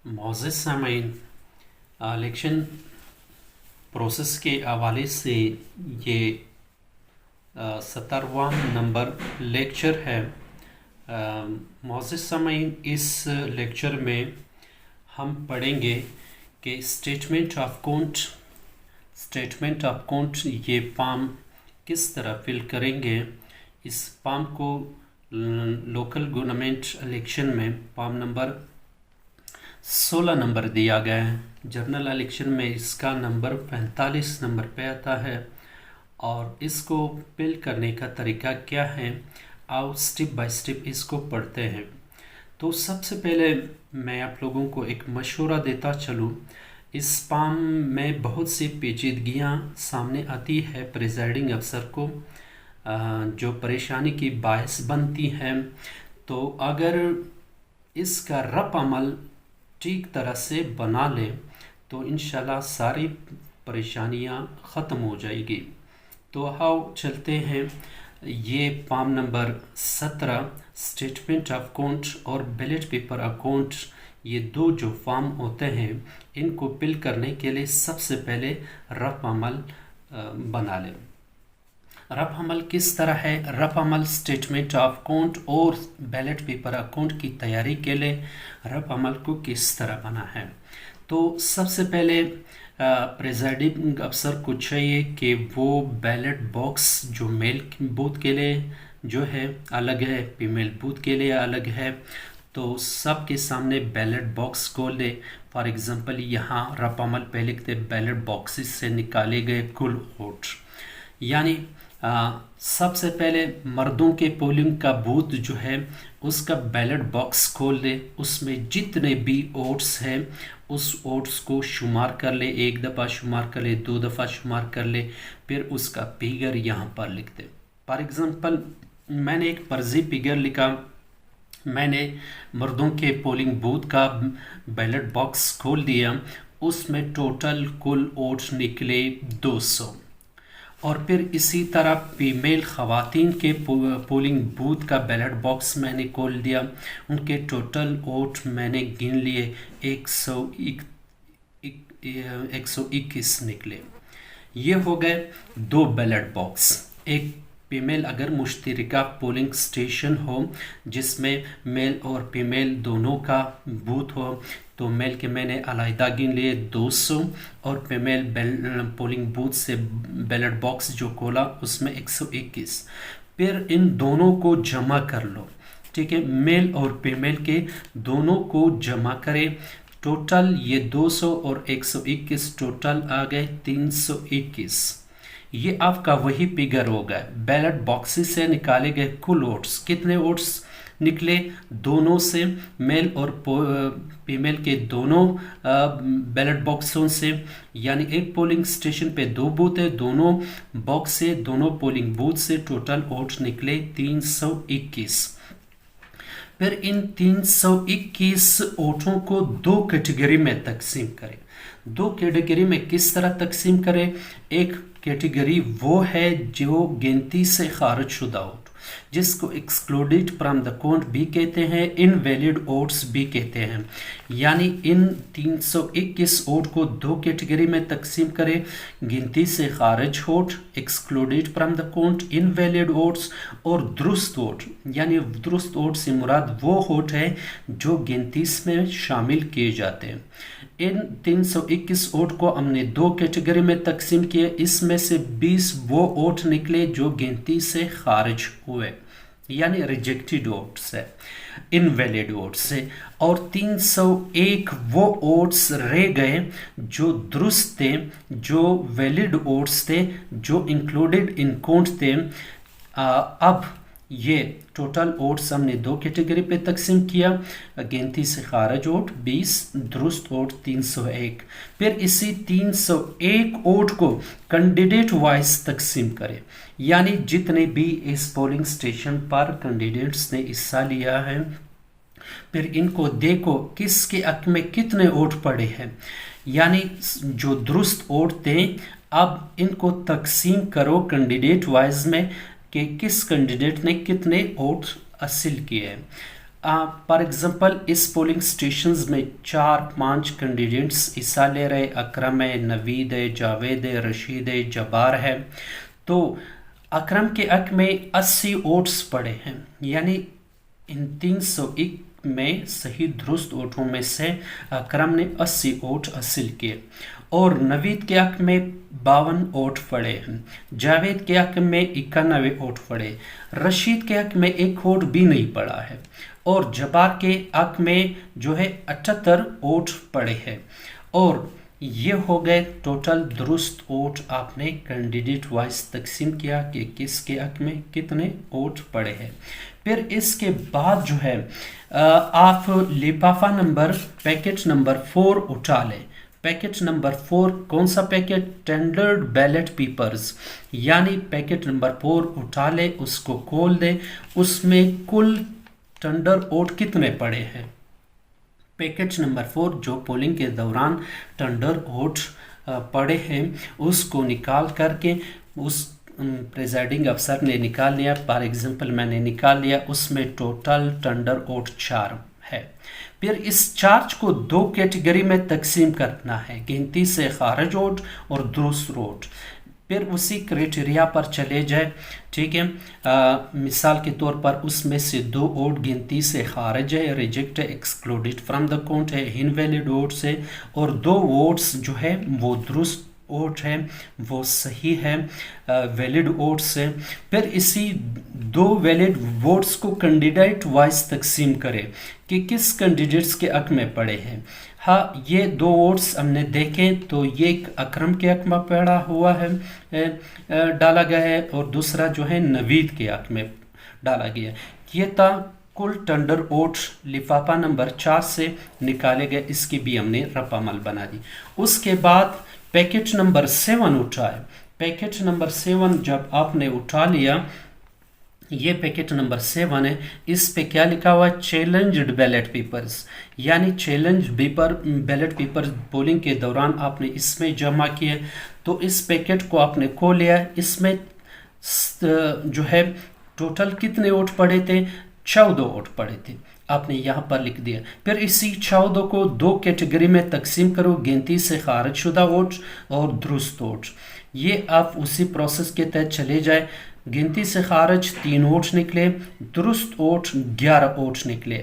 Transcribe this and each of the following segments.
मोअज़्ज़िज़ सामीन, election process के हवाले से ये 17वां नंबर लेक्चर है। मोअज़्ज़िज़ सामीन, इस लेक्चर में हम पढ़ेंगे कि स्टेटमेंट ऑफ अकाउंट ये फॉर्म किस तरह फिल करेंगे। इस फॉर्म को लोकल गवर्नमेंट इलेक्शन में फॉर्म नंबर 16 नंबर दिया गया है। जनरल इलेक्शन में इसका नंबर 45 नंबर पे आता है। और इसको फिल करने का तरीका क्या है, आओ स्टेप बाय स्टेप इसको पढ़ते हैं। तो सबसे पहले मैं आप लोगों को एक मशवरा देता चलूँ। इस फॉर्म में बहुत सी पेचीदगियाँ सामने आती है प्रिजाइडिंग अफसर को, जो परेशानी की बायस बनती हैं। तो अगर इसका रफ अमल ठीक तरह से बना ले तो इंशाल्लाह सारी परेशानियां ख़त्म हो जाएगी। तो आओ चलते हैं। ये form number 17 statement of account और बैलेट पेपर अकाउंट, ये दो जो फॉर्म होते हैं, इनको फिल करने के लिए सबसे पहले रफ अमल बना लें। रफ अमल किस तरह है? Rough Amal statement of account और बैलेट पेपर अकाउंट की तैयारी के लिए रफ अमल को किस तरह बना है। तो सबसे पहले प्रेजाइडिंग अफसर को चाहिए कि वो बैलेट बॉक्स जो मेल बूथ के लिए जो है अलग है, फीमेल बूथ के लिए अलग है। तो सबके सामने बैलेट बॉक्स खोल दे। फॉर एग्जांपल यहाँ रफ अमल पे लिखते बैलेट बॉक्सेस से निकाले गए कुल वोट, यानी सबसे पहले मर्दों के पोलिंग का बूथ जो है उसका बैलेट बॉक्स खोल दे। उसमें जितने भी वोट्स हैं उस वोट्स को शुमार कर ले, एक दफ़ा शुमार कर ले, दो दफ़ा शुमार कर ले, फिर उसका फिगर यहाँ पर लिख दे। फॉर एग्जांपल मैंने एक फर्जी फिगर लिखा। मैंने मर्दों के पोलिंग बूथ का बैलेट बॉक्स खोल दिया, उसमें टोटल कुल वोट्स निकले 200। और फिर इसी तरह फीमेल ख़वातीन के पोलिंग बूथ का बैलेट बॉक्स मैंने खोल दिया, उनके टोटल वोट मैंने गिन लिए 121 निकले। ये हो गए दो बैलेट बॉक्स। एक फीमेल अगर मुश्तरका पोलिंग स्टेशन हो जिसमें मेल और फीमेल दोनों का बूथ हो तो मेल के मैंने अलहदा गिन लिए 200 और फीमेल पोलिंग बूथ से बैलेट बॉक्स जो खोला उसमें 121। फिर इन दोनों को जमा कर लो, ठीक है। मेल और फीमेल के दोनों को जमा करें। टोटल ये 200 और 121 टोटल आ गए 321। ये आपका वही फिगर होगा। बैलेट बॉक्सेस से निकाले गए कुल वोट्स, कितने वोट्स निकले दोनों से, मेल और फीमेल के दोनों बैलेट बॉक्सों से, यानी एक पोलिंग स्टेशन पे दो बूथ है, दोनों बॉक्स से, दोनों पोलिंग बूथ से टोटल वोट्स निकले 321। फिर इन 321 वोटों को दो कैटेगरी में तकसीम करें। दो कैटेगरी में किस तरह तकसीम करें? एक कैटेगरी वो है जो गिनती से खारिज शुदा वोट, जिसको एक्सक्लूडेड फ्रॉम द काउंट भी कहते हैं, इनवैलिड वोट्स भी कहते हैं। यानी इन 321 वोट को दो कैटेगरी में तकसीम करें। गिनती से खारिज vote, excluded from the count, invalid votes, और दुरुस्त वोट। यानी दुरुस्त वोट से मुराद वो वोट है जो गिनती में शामिल किए जाते हैं। इन 321 वोट को हमने दो कैटेगरी में तकसीम किए। इसमें से 20 वो वोट निकले जो गिनती से खारिज हुए, यानी रिजेक्टेड वोट से, इनवैलिड वोट से, और 301 वो वोट्स रह गए जो दुरुस्त थे, जो वैलिड वोट्स थे, जो इंक्लूडेड इन काउंट थे। अब ये टोटल वोट्स हमने दो कैटेगरी पे तकसीम किया। गिनती से खारिज वोट 20, दुरुस्त वोट 301। फिर इसी 301 वोट को कैंडिडेट वाइज तकसीम करें, यानी जितने भी इस पोलिंग स्टेशन पर कैंडिडेट्स ने हिस्सा लिया है, फिर इनको देखो किसके हक में कितने वोट पड़े हैं। यानी जो दुरुस्त वोट थे अब इनको तकसीम करो कैंडिडेट वाइज में कि किस कैंडिडेट ने कितने वोट हासिल किए हैं। फॉर एग्जांपल इस पोलिंग स्टेशंस में 4-5 कैंडिडेट्स हिस्सा ले रहे, अकरम है, नवीद है, जावेद है, रशीद है, जबार है। तो अकरम के हक में 80 वोट्स पड़े हैं, यानी इन 301 में सही दुरुस्त वोटों में से अकरम ने 80 वोट हासिल किए। और नवीद के हक में 52 वोट पड़े हैं, जावेद के हक में 91 वोट पड़े, रशीद के हक में 1 वोट भी नहीं पड़ा है, और जबार के हक में जो है 78 वोट पड़े हैं। और ये हो गए टोटल दुरुस्त वोट। आपने कैंडिडेट वाइज तकसीम किया कि किसके हक में कितने वोट पड़े हैं। फिर इसके बाद जो है आप लिफाफा नंबर पैकेट नंबर 4 उठा लें। पैकेट नंबर 4 कौन सा पैकेट? टेंडर्ड बैलेट पेपर्स, यानी पैकेट नंबर 4 उठा ले, उसको खोल दे, उसमें कुल टेंडर वोट कितने पड़े हैं। पैकेज नंबर 4 जो पोलिंग के दौरान टेंडर वोट पड़े हैं उसको निकाल करके उस प्रेजाइडिंग अफसर ने निकाल लिया। फॉर एग्जांपल मैंने निकाल लिया, उसमें टोटल टेंडर वोट 4 है। फिर इस चार्ज को 2 कैटेगरी में तकसीम करना है, गिनती से खारिज वोट और दुरुस्त वोट। फिर उसी क्राइटेरिया पर चले जाए, ठीक है। मिसाल के तौर पर उसमें से 2 वोट गिनती से खारिज है, रिजेक्ट है, एक्सक्लूडेड फ्रॉम द काउंट है, इनवैलिड वोट्स है, और 2 वोट्स जो है वो दुरुस्त वोट है, वो सही है, वैलिड वोट्स है। फिर इसी 2 वैलिड वोट्स को कैंडिडेट वाइज तकसीम करें कि किस कैंडिडेट्स के हक में पड़े हैं। हाँ, ये 2 वोट्स हमने देखे तो ये एक अकरम के हक में पड़ा हुआ है, डाला गया है, और दूसरा जो है नवीद के हक में डाला गया। ये था कुल टेंडर वोट लिफाफा नंबर 4 से निकाले गए, इसकी भी हमने रपामल बना दी। उसके बाद पैकेट नंबर 7 उठाए। पैकेट नंबर 7 जब आपने उठा लिया, ये पैकेट नंबर 7 है, इस पे क्या लिखा हुआ है? चैलेंज्ड बैलेट पेपर्स, यानी challenge paper ballot paper polling के दौरान आपने इसमें जमा किए। तो इस पैकेट को आपने खोल लिया, इसमें जो है टोटल कितने वोट पड़े थे? 14 वोट पड़े थे, आपने यहाँ पर लिख दिया। फिर इसी 14 को 2 कैटेगरी में तकसीम करो, गिनती से खारिज शुदा वोट और दुरुस्त वोट। ये आप उसी प्रोसेस के तहत चले जाए। गिनती से खारिज 3 वोट निकले, दुरुस्त वोट 11 वोट निकले।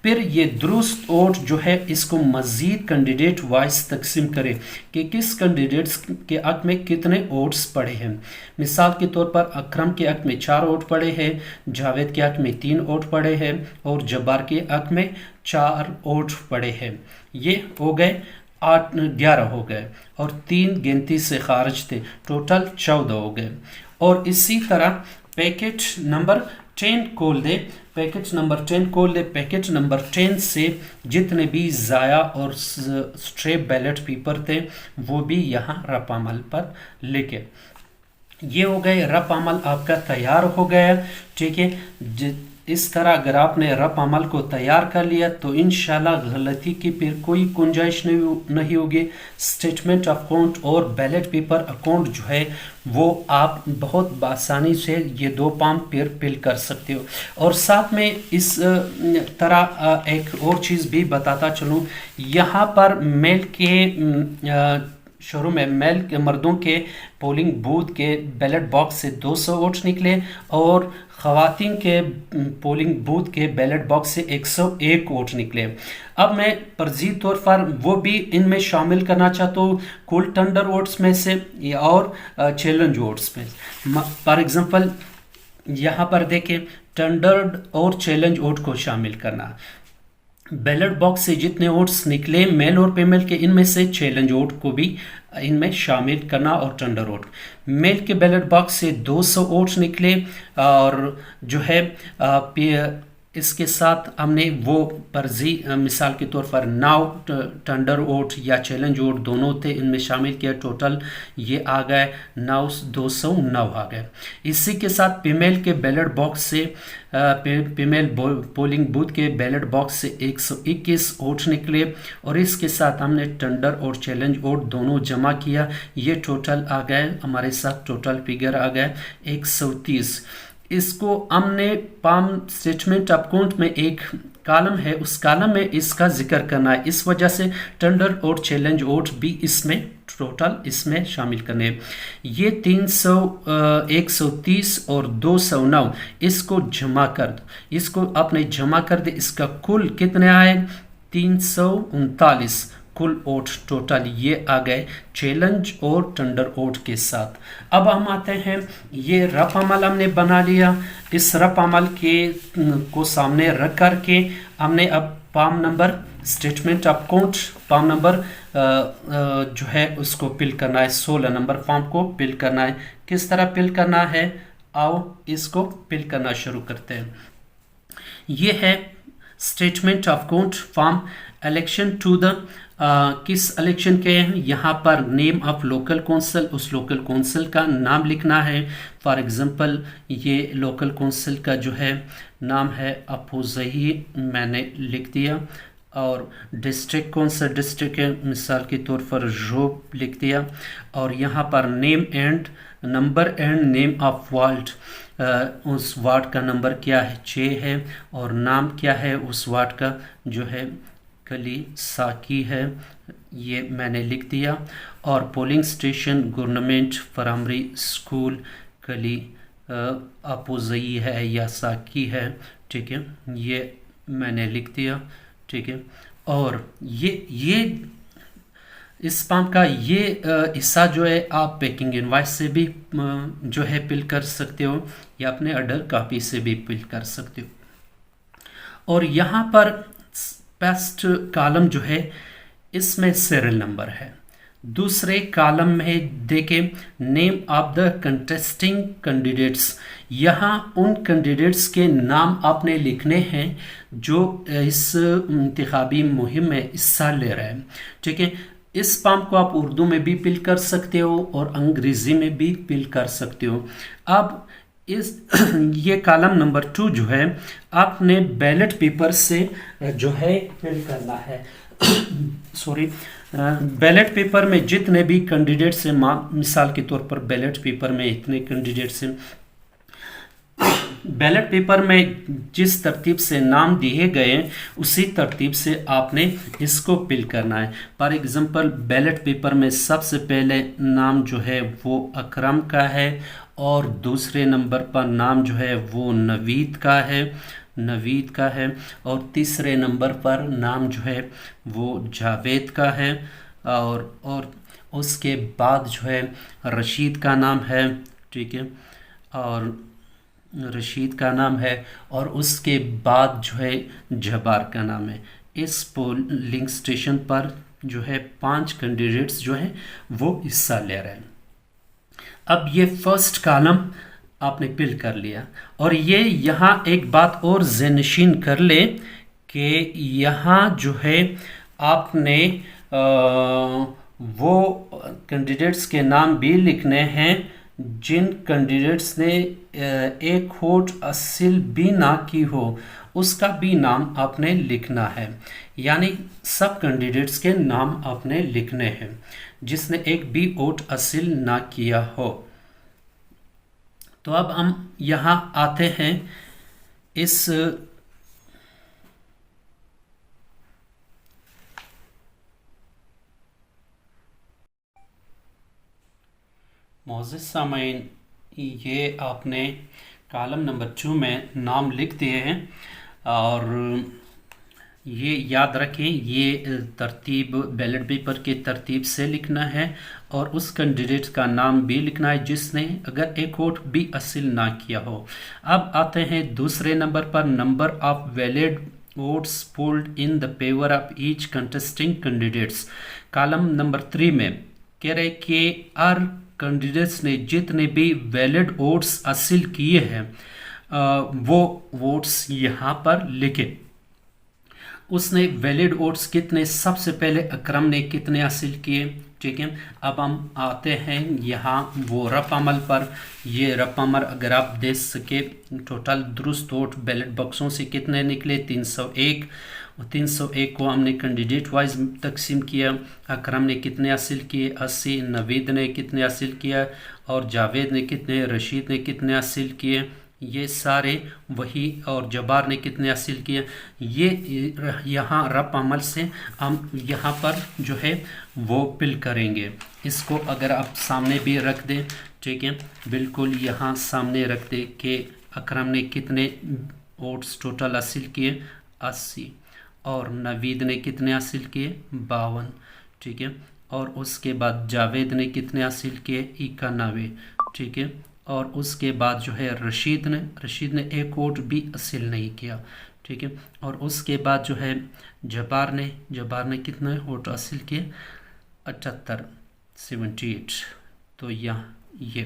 फिर ये दुरुस्त वोट जो है इसको मजीद कैंडिडेट वाइज तकसीम करें कि किस कैंडिडेट्स के हक में कितने वोट्स पड़े हैं। मिसाल के तौर पर अकरम के हक में 4 वोट पड़े हैं, जावेद के हक में 3 वोट पड़े हैं, और जब्बार के हक में 4 वोट पड़े हैं। ये हो गए 11 हो गए, और 3 गिनती से खारिज थे, टोटल 14 हो गए। और इसी तरह पैकेट नंबर 10 खोल दे। पैकेट नंबर 10 खोल दे। पैकेट नंबर 10 से जितने भी ज़ाया और स्ट्रे बैलेट पेपर थे वो भी यहाँ रपामल पर लिखे। ये हो गए, रपामल आपका तैयार हो गया, ठीक है। इस तरह अगर आपने रपामल को तैयार कर लिया तो इंशाल्लाह गलती की फिर कोई गुंजाइश नहीं होगी। स्टेटमेंट ऑफ अकाउंट और बैलेट पेपर अकाउंट जो है वो आप बहुत आसानी से ये 2 फॉर्म फिल कर सकते हो। और साथ में इस तरह एक और चीज़ भी बताता चलूँ, यहाँ पर मेल के शुरू में मेल के मर्दों के पोलिंग बूथ के बैलेट बॉक्स से 200 वोट निकले, और ख़वातीन के पोलिंग बूथ के बैलेट बॉक्स से 101 वोट निकले। अब मैं तरजीह तौर पर वो भी इनमें शामिल करना चाहता हूँ, कुल टेंडर वोट्स में से या और चैलेंज वोट्स में। फॉर एग्जांपल यहाँ पर देखें, टेंडर्ड और चैलेंज वोट को शामिल करना। बैलेट बॉक्स से जितने वोट्स निकले मेल और फीमेल के, इनमें से चैलेंज वोट को भी इनमें शामिल करना। और टेंडर वोट, मेल के बैलेट बॉक्स से 200 वोट्स निकले, और जो है इसके साथ हमने वो पर्जी मिसाल के तौर पर 9 टेंडर वोट या चैलेंज वोट दोनों थे, इनमें शामिल किया। टोटल ये आ गए 209 आ गए। इसी के साथ फीमेल के बैलेट बॉक्स से फीमेल पोलिंग बूथ के बैलेट बॉक्स से 121 वोट निकले, और इसके साथ हमने टेंडर और चैलेंज वोट दोनों जमा किया। ये टोटल आ गए, हमारे साथ टोटल फिगर आ गए 130। इसको हमने पाम स्टेटमेंट अकाउंट में एक कॉलम है उस कॉलम में इसका जिक्र करना है। इस वजह से टेंडर और चैलेंज वोट भी इसमें टोटल इसमें शामिल करने हैं। ये 300 130 और 209 इसको जमा कर दो, इसको आपने जमा कर दे, इसका कुल कितने आए 339 कुल वोट टोटल ये आ गए चैलेंज और टेंडर वोट के साथ। अब हम आते हैं, ये रफ अमल हमने बना लिया। इस रफ अमल के को सामने रख करके हमने अब palm number statement of account palm number जो है उसको फिल करना है। 16 नंबर फॉर्म को फिल करना है। किस तरह फिल करना है, आओ इसको फिल करना शुरू करते हैं। ये है statement of account form election to the किस इलेक्शन के हैं, यहाँ पर नेम ऑफ लोकल कौंसिल, उस लोकल कौंसिल का नाम लिखना है। फॉर एग्जांपल ये लोकल कौंसिल का जो है नाम है अपोजही, मैंने लिख दिया। और डिस्ट्रिक्ट कौन सा डिस्ट्रिक्ट है, मिसाल के तौर पर जोब लिख दिया। और यहाँ पर name and number and name of ward, उस वार्ड का नंबर क्या है 6 है, और नाम क्या है उस वार्ड का जो है कली साकी है, ये मैंने लिख दिया। और polling station government primary school कली अपोजई है या साकी है, ठीक है, ये मैंने लिख दिया, ठीक है। और ये इस फॉर्म का ये हिस्सा जो है आप पैकिंग इनवॉइस से भी जो है फिल कर सकते हो या अपने ऑर्डर कॉपी से भी फिल कर सकते हो। और यहाँ पर फर्स्ट कॉलम जो है इसमें सीरियल नंबर है। दूसरे कॉलम में देखें name of the contesting candidates, यहाँ उन कैंडिडेट्स के नाम आपने लिखने हैं जो इस इंतखाबी मुहिम में हिस्सा ले रहे हैं, ठीक है। इस फॉर्म को आप उर्दू में भी फिल कर सकते हो और अंग्रेजी में भी फिल कर सकते हो। अब इस ये कॉलम नंबर 2 जो है आपने बैलेट पेपर से जो है फिल करना है सॉरी बैलेट पेपर में जितने भी कैंडिडेट्स हैं, मिसाल के तौर पर बैलेट पेपर में इतने कैंडिडेट्स हैं, बैलेट पेपर में जिस तरतीब से नाम दिए गए उसी तरतीब से आपने इसको फिल करना है। फॉर एग्जांपल बैलेट पेपर में सबसे पहले नाम जो है वो अकरम का है, और दूसरे नंबर पर नाम जो है वो नवीद का है, और तीसरे नंबर पर नाम जो है वो जावेद का है, और उसके बाद जो है रशीद का नाम है, ठीक है, और रशीद का नाम है, और उसके बाद जो है जबार का नाम है। इस पोलिंग स्टेशन पर जो है 5 कैंडिडेट्स जो है वो हिस्सा ले रहे हैं। अब ये फर्स्ट कॉलम आपने फिल कर लिया, और ये यहाँ एक बात और ज़हनशीन कर ले कि यहाँ जो है आपने वो कैंडिडेट्स के नाम भी लिखने हैं जिन कैंडिडेट्स ने एक वोट हासिल भी ना की हो, उसका भी नाम आपने लिखना है। यानी सब कैंडिडेट्स के नाम आपने लिखने हैं जिसने एक भी वोट हासिल ना किया हो। तो अब हम यहाँ आते हैं इस मोअज़्ज़िज़ सामीन, ये आपने कॉलम नंबर 2 में नाम लिख दिए हैं, और ये याद रखें ये तरतीब बैलेट पेपर के तरतीब से लिखना है, और उस कैंडिडेट का नाम भी लिखना है जिसने अगर एक वोट भी हासिल ना किया हो। अब आते हैं दूसरे नंबर पर, number of valid votes polled in the favour of each contesting candidates. Column number 3 में कह रहे कि हर कैंडिडेट्स ने जितने भी वैलिड वोट्स हासिल किए हैं वो वोट्स यहाँ पर लिखे। उसने वैलिड वोट्स कितने, सबसे पहले अकरम ने कितने हासिल किए, ठीक है। अब हम आते हैं यहाँ वो रफ अमल पर। ये रफ अमल अगर आप देख सके टोटल दुरुस्त वोट बैलेट बॉक्सों से कितने निकले 301, और 301 को हमने कैंडिडेट वाइज तकसीम किया। अकरम ने कितने हासिल किए 80, नवीद ने कितने हासिल किया, और जावेद ने कितने, रशीद ने कितने हासिल किए, ये सारे वही। और जब्बार ने कितने हासिल किए, ये यहाँ रफ अमल से हम यहाँ पर जो है वो फिल करेंगे। इसको अगर आप सामने भी रख दें, ठीक है, बिल्कुल यहाँ सामने रख दें कि अकरम ने कितने वोट्स टोटल हासिल किए, 80, और नवीद ने कितने हासिल किए, 52, ठीक है। और उसके बाद जावेद ने कितने हासिल किए, 91, ठीक है। और उसके बाद जो है रशीद ने एक वोट भी हासिल नहीं किया, ठीक है। और उसके बाद जो है जब्बार ने कितने वोट हासिल किए, 78, 78। तो यहाँ ये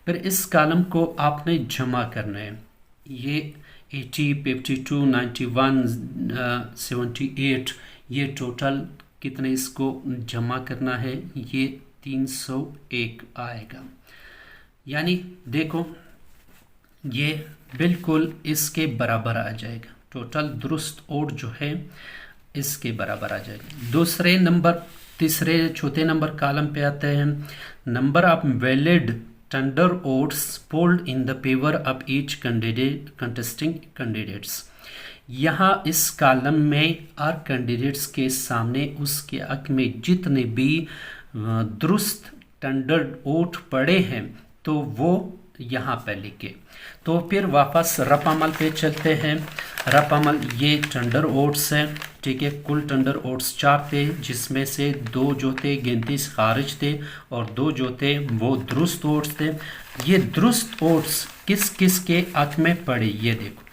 फिर इस कॉलम को आपने जमा करना है। ये 80, 52, 91, 78, ये टोटल कितने इसको जमा करना है, ये 301 आएगा। यानी देखो ये बिल्कुल इसके बराबर आ जाएगा, टोटल दुरुस्त वोट जो है इसके बराबर आ जाएगा। चौथे नंबर कॉलम पे आते हैं, number of valid tender votes polled in the favour of each contesting candidates. यहाँ इस कॉलम में हर कैंडिडेट्स के सामने उसके हक में जितने भी दुरुस्त टेंडर वोट पड़े हैं तो वो यहाँ पे लिखे। तो फिर वापस रफ अमल पे चलते हैं। रफ अमल ये टेंडर वोट्स है, ठीक है। कुल टेंडर वोट्स 4 थे, जिसमें से 2 जो थे गिनती से खारिज थे और 2 जो थे वो दुरुस्त वोट्स थे। ये दुरुस्त वोट्स किस किस के हक में पड़े ये देखो,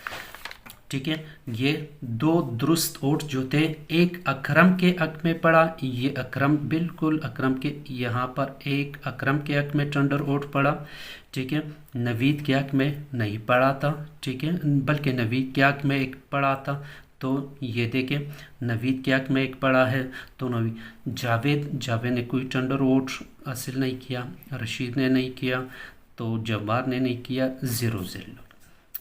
ठीक है। ये 2 दुरुस्त वोट जो थे, एक अकरम के हक में पड़ा, ये अकरम बिल्कुल अकरम के, यहाँ पर एक अकरम के हक में टेंडर वोट पड़ा, ठीक है। नवीद के हक में नहीं पड़ा था, ठीक है, बल्कि नवीद के हक में एक पड़ा था। तो ये देखें नवीद के हक में एक पड़ा है, तो नवीद जावेद ने कोई टेंडर वोट हासिल नहीं किया, रशीद ने नहीं किया, तो जब्बार ने नहीं किया, 0-0।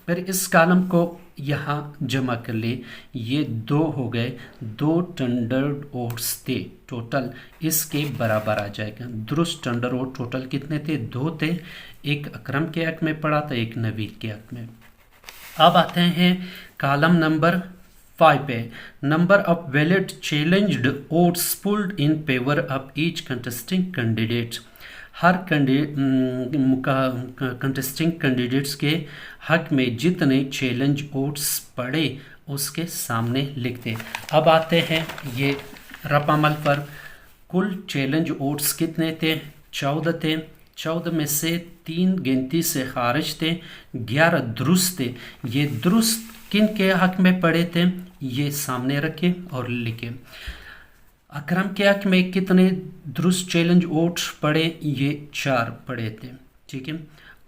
फिर इस कॉलम को यहाँ जमा कर ले, ये 2 हो गए, 2 टेंडर वोट्स थे टोटल, इसके बराबर आ जाएगा। दुरुस्त टेंडर वोट टोटल कितने थे, 2 थे, एक अकरम के हक में पड़ा था, एक नवीद के हक में। अब आते हैं कॉलम नंबर 5 पे, number of valid challenged votes polled in favour of each contesting candidate. Her contesting candidates के हक में जितने चैलेंज वोट्स पड़े उसके सामने लिखते। अब आते हैं ये रफ अमल पर। कुल चैलेंज वोट्स कितने थे, 14 थे। 14 में से 3 गिनती से खारिज थे, 11 दुरुस्त थे। ये दुरुस्त किन के हक में पड़े थे ये सामने रखे और लिखे। अकरम के हक में कितने दुरुस्त चैलेंज वोट पड़े, ये 4 पड़े थे, ठीक है।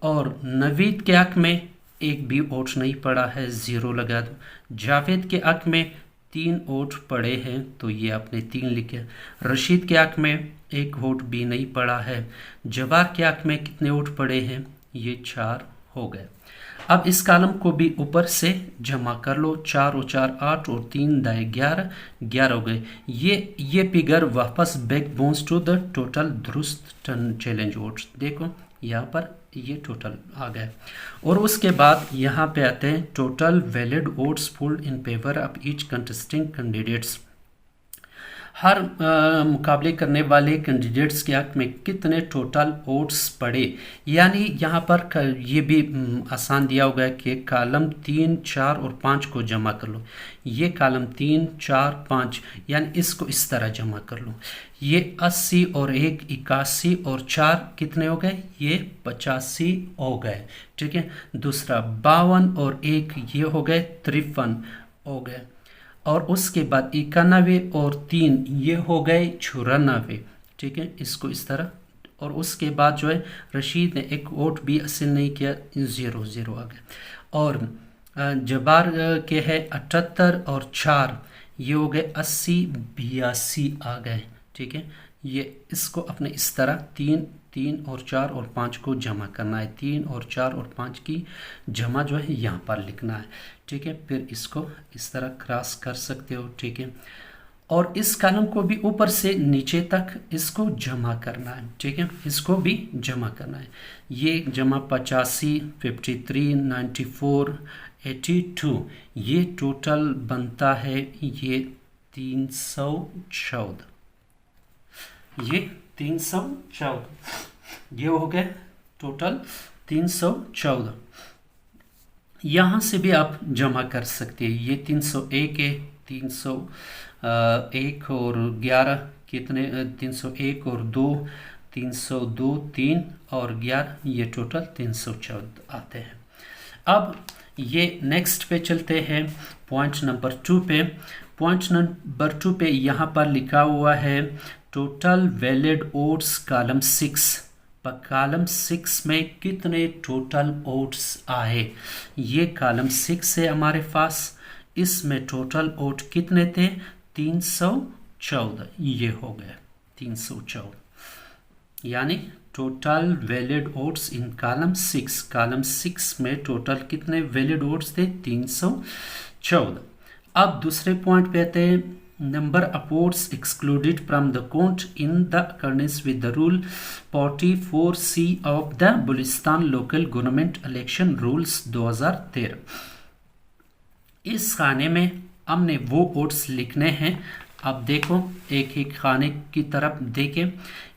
और नवीद के हक में एक भी वोट नहीं पड़ा है, 0 लगा दो। जावेद के हक में 3 वोट पड़े हैं, तो ये आपने 3 लिखे। रशीद के हक में एक वोट भी नहीं पड़ा है। जब्बार के हक में कितने वोट पड़े हैं, ये 4 हो गए। अब इस कॉलम को भी ऊपर से जमा कर लो, 4 और 4 8 और 3 दाए 11, 11 हो गए। ये फिगर वापस back bounce to the total दुरुस्त चैलेंज वोट्स। देखो यहाँ पर ये टोटल आ गए। और उसके बाद यहाँ पे आते हैं total valid votes polled in favour of each contesting candidates. हर मुकाबले करने वाले कैंडिडेट्स के हक में कितने टोटल वोट्स पड़े। यानी यहाँ पर ये भी आसान दिया होगा कि कॉलम 3, 4 और 5 को जमा कर लो। ये कॉलम 3, 4, 5 यानी इसको इस तरह जमा कर लो। ये 80 और 1 81 और 4 कितने हो गए, ये 85 हो गए, ठीक है। दूसरा 52 और 1 ये हो गए 53 हो गए। और उसके बाद 91 और 3 ये हो गए 94, ठीक है। इसको इस तरह। और उसके बाद जो है रशीद ने एक वोट भी हासिल नहीं किया, 0-0 आ गए। और जब्बार के है 78 और 4 ये हो गए 80 82 आ गए, ठीक है। ये इसको अपने इस तरह 3 और 4 और 5 को जमा करना है। 3 और 4 और 5 की जमा जो है यहाँ पर लिखना है, ठीक है। फिर इसको इस तरह क्रॉस कर सकते हो, ठीक है। और इस कॉलम को भी ऊपर से नीचे तक इसको जमा करना है, ठीक है, इसको भी जमा करना है। ये जमा 85, 53, 94, 82, ये टोटल बनता है ये 314, ये 314, ये हो गया टोटल 314। यहाँ से भी आप जमा कर सकते हैं, ये 301 है, 301 और 11 कितने, 301 और 2, 302, 3 और 11, ये टोटल 314 आते हैं। अब ये नेक्स्ट पे चलते हैं, पॉइंट नंबर 2 पे। पॉइंट नंबर 2 पे यहाँ पर लिखा हुआ है total valid odds column 6। Column 6 में कितने टोटल ओड्स आए, ये कॉलम 6 है हमारे पास, इसमें टोटल ओट कितने थे, 314, ये हो गया 314, यानी टोटल वैलिड ओट्स इन कॉलम 6। कॉलम 6 में टोटल कितने वैलिड ओट्स थे, 314। अब दूसरे पॉइंट पे आते हैं, number of votes excluded from the count in the accordance with the rule 44C of the Baluchistan local government election rules 2013। इस खाने में हमने वो वोट्स लिखने हैं। अब देखो एक एक खाने की तरफ देखें,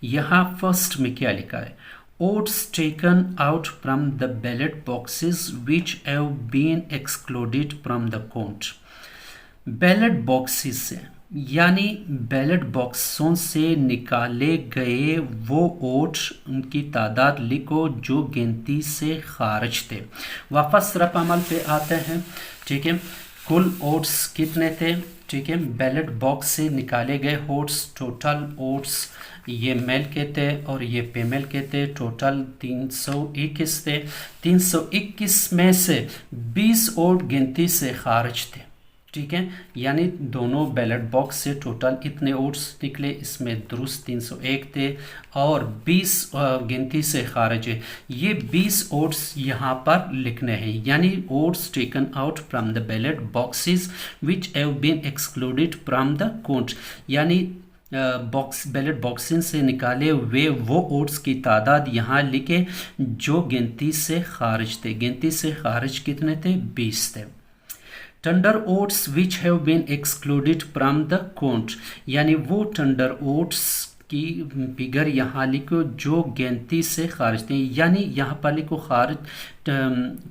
यहाँ फर्स्ट में क्या लिखा है, votes taken out from the ballot boxes which have been excluded from the count। Ballot boxes से यानी बैलेट बॉक्सों से निकाले गए वो वोट उनकी तादाद लिखो जो गिनती से खारिज थे। वापस रफ अमल पे आते हैं, ठीक है, कुल वोट्स कितने थे, ठीक है, बैलेट बॉक्स से निकाले गए वोट्स, टोटल वोट्स ये मेल के थे और ये फीमेल के थे, टोटल 321 थे। 321 में से 20 वोट गिनती से खारिज थे, ठीक है, यानी दोनों बैलेट बॉक्स से टोटल इतने वोट्स निकले, इसमें दुरुस्त 301 थे और 20 गिनती से खारिज है। ये 20 वोट्स यहाँ पर लिखने हैं, यानी votes taken out from the ballot boxes which have been excluded from the count, यानी बैलेट बॉक्सिंग से निकाले हुए वो वोट्स की तादाद यहाँ लिखे जो गिनती से खारिज थे। गिनती से खारिज कितने थे, 20 थे। Tender votes which have been excluded from the count, यानी वो टेंडर वोट्स की फिगर यहाँ लिखो जो गिनती से खारिज थे, यानी यहाँ पर लिखो खारिज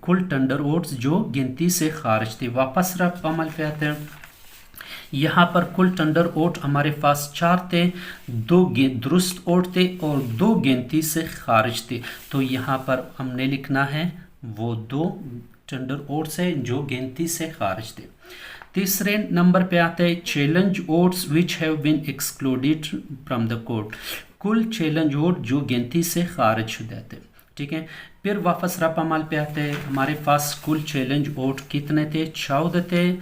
कुल टेंडर वोट्स जो गिनती से खारिज थे। वापस रफ अमल पे आते हैं, यहाँ पर कुल टेंडर वोट हमारे पास 4 थे, 2 दुरुस्त वोट थे और 2 गिनती से खारिज थे, तो यहाँ पर हमने लिखना है वो 2 टेंडर वोट्स है जो गिनती से खारिज थे। तीसरे नंबर पे आते हैं challenge votes which have been excluded from the court, कुल चैलेंज वोट जो गिनती से खारिज हो जाते, ठीक है। फिर वापस रपामाल पे आते हैं, हमारे पास कुल चैलेंज वोट कितने थे, 14 थे,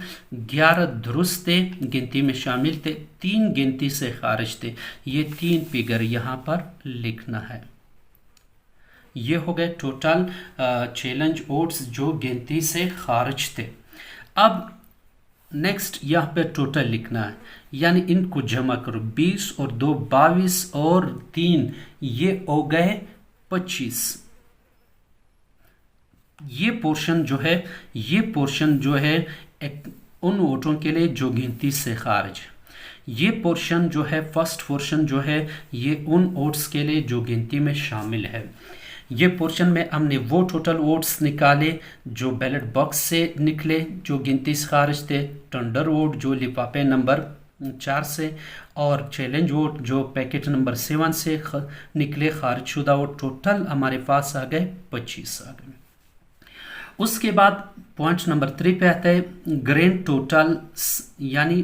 11 दुरुस्त थे, गिनती में शामिल थे, 3 गिनती से खारिज थे। ये 3 फिगर यहाँ पर लिखना है। ये हो गए टोटल चैलेंज वोट्स जो गिनती से खारिज थे। अब नेक्स्ट यहाँ पे टोटल लिखना है, यानी इनको जमा करो, 20 और 2 22 और 3 ये हो गए 25। ये पोर्शन जो है उन वोटों के लिए जो गिनती से खारिज है। ये पोर्शन जो है फर्स्ट पोर्शन जो है ये उन वोट्स के लिए जो गिनती में शामिल है। ये पोर्शन में हमने वो टोटल वोट्स निकाले जो बैलेट बॉक्स से निकले जो गिनती से खारिज थे, टेंडर वोट जो लिफाफे नंबर 4 से, और चैलेंज वोट जो पैकेट नंबर 7 से निकले खारिज शुदा वोट, टोटल हमारे पास आ गए 25 आ गए। उसके बाद पॉइंट नंबर 3 पे आता है ग्रैंड टोटल, यानी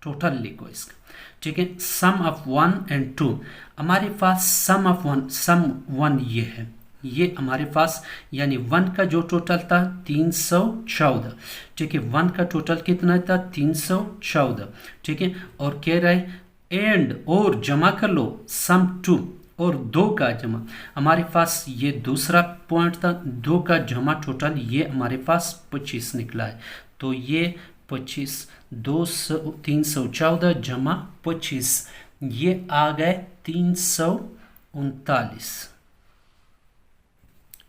टोटल लिखो इसका, ठीक है। सम ऑफ 1 एंड 2, हमारे पास सम ऑफ 1 ये है, ये हमारे पास, यानी 1 का जो टोटल था 314, ठीक है, 1 का टोटल कितना था 314, ठीक है, और कह रहा है एंड और जमा कर लो सम 2 और 2 का जमा, हमारे पास ये दूसरा पॉइंट था, 2 का जमा टोटल ये हमारे पास 25 निकला है, तो ये 25, 314 जमा 25, ये आ गए 339,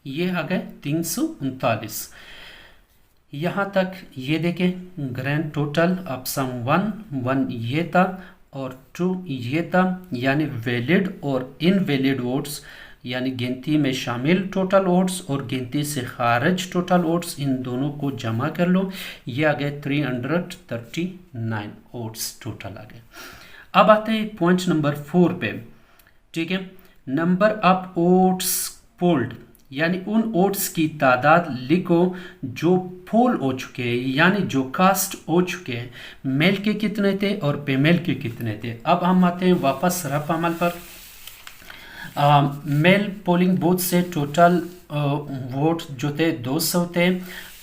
ये आ गए 339। यहाँ तक ये देखें ग्रैंड टोटल अब सम 1 ये था और 2 ये था, यानी वैलिड और इनवैलिड वोट्स, यानी गिनती में शामिल टोटल वोट्स और गिनती से खारिज टोटल वोट्स, इन दोनों को जमा कर लो, ये आ गए 339 वोट्स टोटल आ गए। अब आते हैं पॉइंट नंबर 4 पे, ठीक है। नंबर ऑफ वोट्स पोल्ड, यानी उन वोट्स की तादाद लिखो जो पोल हो चुके हैं, यानी जो कास्ट हो चुके हैं। मेल के कितने थे और फीमेल के कितने थे। अब हम आते हैं वापस रफ अमल पर। मेल पोलिंग बूथ से टोटल वोट जो थे 200 थे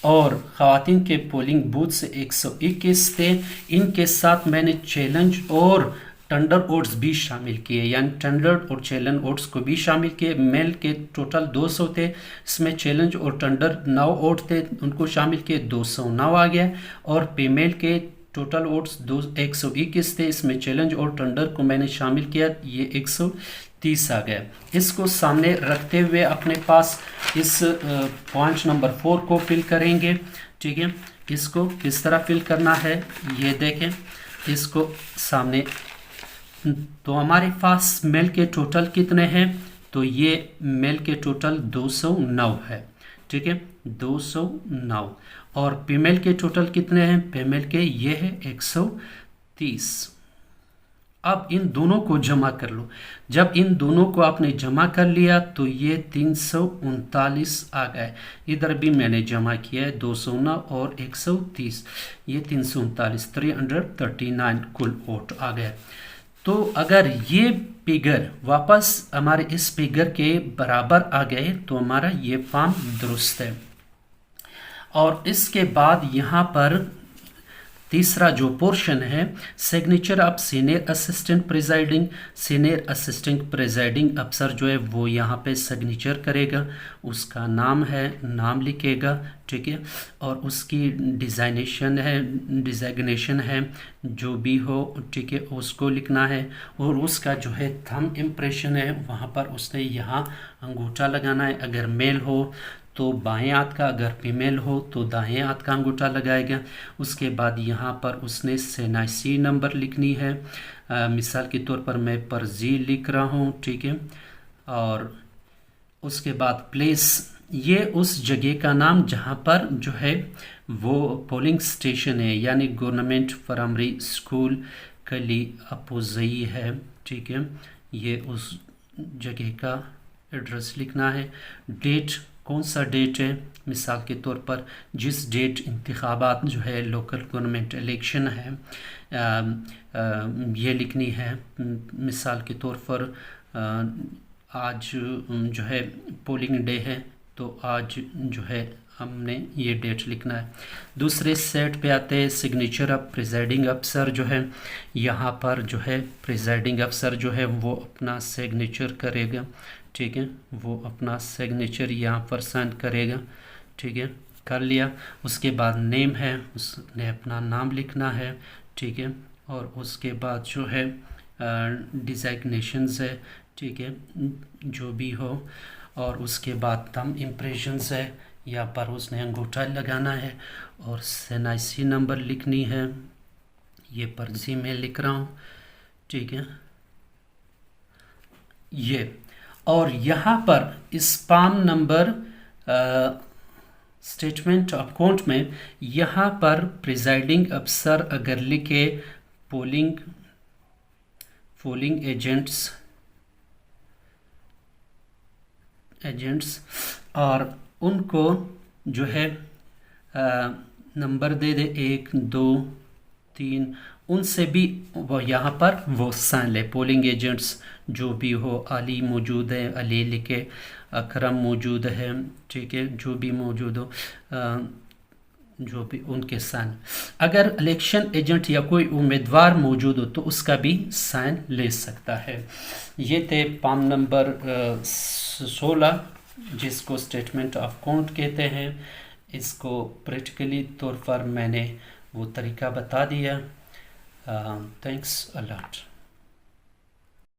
और ख़वातीन के पोलिंग बूथ से 121 थे। इनके साथ मैंने चैलेंज और टेंडर वोट्स भी शामिल किए, यानी टेंडर और चैलेंज वोट्स को भी शामिल किए। मेल के टोटल 200 थे, इसमें चैलेंज और टेंडर 9 वोट थे, उनको शामिल किए, 209 आ गया। और फीमेल के टोटल वोट्स 121 थे, इसमें चैलेंज और टेंडर को मैंने शामिल किया, ये 130 आ गया। इसको सामने रखते हुए अपने पास इस पॉइंट नंबर 4 को फिल करेंगे, ठीक है। इसको किस तरह फिल करना है ये देखें, इसको सामने। तो हमारे पास मेल के टोटल कितने हैं, तो ये मेल के टोटल 209 है, ठीक है, 209। और फीमेल के टोटल कितने हैं, फीमेल के ये है 130। अब इन दोनों को जमा कर लो। जब इन दोनों को आपने जमा कर लिया तो ये 339 आ गए। इधर भी मैंने जमा किया है 209 और 130, ये 339, 339 कुल वोट आ गए। तो अगर ये फिगर वापस हमारे इस फिगर के बराबर आ गए तो हमारा ये फॉर्म दुरुस्त है। और इसके बाद यहाँ पर तीसरा जो पोर्शन है, signature of senior assistant presiding. Senior assistant presiding अफसर जो है वो यहाँ पे सिग्नेचर करेगा, उसका नाम है, नाम लिखेगा, ठीक है। और उसकी डिजाइनेशन है जो भी हो, ठीक है, उसको लिखना है। और उसका जो है थंब इम्प्रेशन है, वहाँ पर उसने यहाँ अंगूठा लगाना है। अगर मेल हो तो बाएं हाथ का, अगर फीमेल हो तो दाएं हाथ का अंगूठा लगाएगा। उसके बाद यहाँ पर उसने सेनासी नंबर लिखनी है। मिसाल के तौर पर मैं परजी लिख रहा हूँ, ठीक है। और उसके बाद प्लेस, ये उस जगह का नाम जहाँ पर जो है वो पोलिंग स्टेशन है, यानी गवर्नमेंट प्राइमरी स्कूल कली अपोजई है, ठीक है। ये उस जगह का एड्रेस लिखना है। डेट, कौन सा डेट है, मिसाल के तौर पर जिस डेट इंतखाबात जो है लोकल गवर्नमेंट इलेक्शन है ये लिखनी है। मिसाल के तौर पर आज जो है पोलिंग डे है तो आज जो है हमने ये डेट लिखना है। दूसरे सेट पे आते हैं सिग्नेचर ऑफ प्रिजाइडिंग अफसर। जो है यहाँ पर जो है प्रिजाइडिंग अफसर जो है वो अपना सिग्नेचर करेगा, ठीक है, वो अपना सिग्नेचर यहाँ पर साइन करेगा, ठीक है, कर लिया। उसके बाद नेम है, उसने अपना नाम लिखना है, ठीक है। और उसके बाद जो है डिज़ाइग्नेशंस है, ठीक है, जो भी हो। और उसके बाद थंब इम्प्रेशंस है, यहाँ पर उसने अंगूठा लगाना है। और सेनासी नंबर लिखनी है, ये पर्ची में लिख रहा हूँ, ठीक है, ये। और यहाँ पर इस palm number statement of account में यहाँ पर प्रिजाइडिंग अफसर अगर लिखे पोलिंग एजेंट्स और उनको जो है नंबर दे दे 1 2 3, उनसे भी वो यहाँ पर वो साइन ले। पोलिंग एजेंट्स जो भी हो, अली मौजूद है, अली लिखे, अकरम मौजूद है, ठीक है, जो भी मौजूद हो जो भी उनके साइन। अगर इलेक्शन एजेंट या कोई उम्मीदवार मौजूद हो तो उसका भी साइन ले सकता है। ये थे पाम नंबर 16 जिसको स्टेटमेंट ऑफ अकाउंट कहते हैं। इसको प्रैक्टिकली तौर पर मैंने वो तरीका बता दिया। Thanks a lot.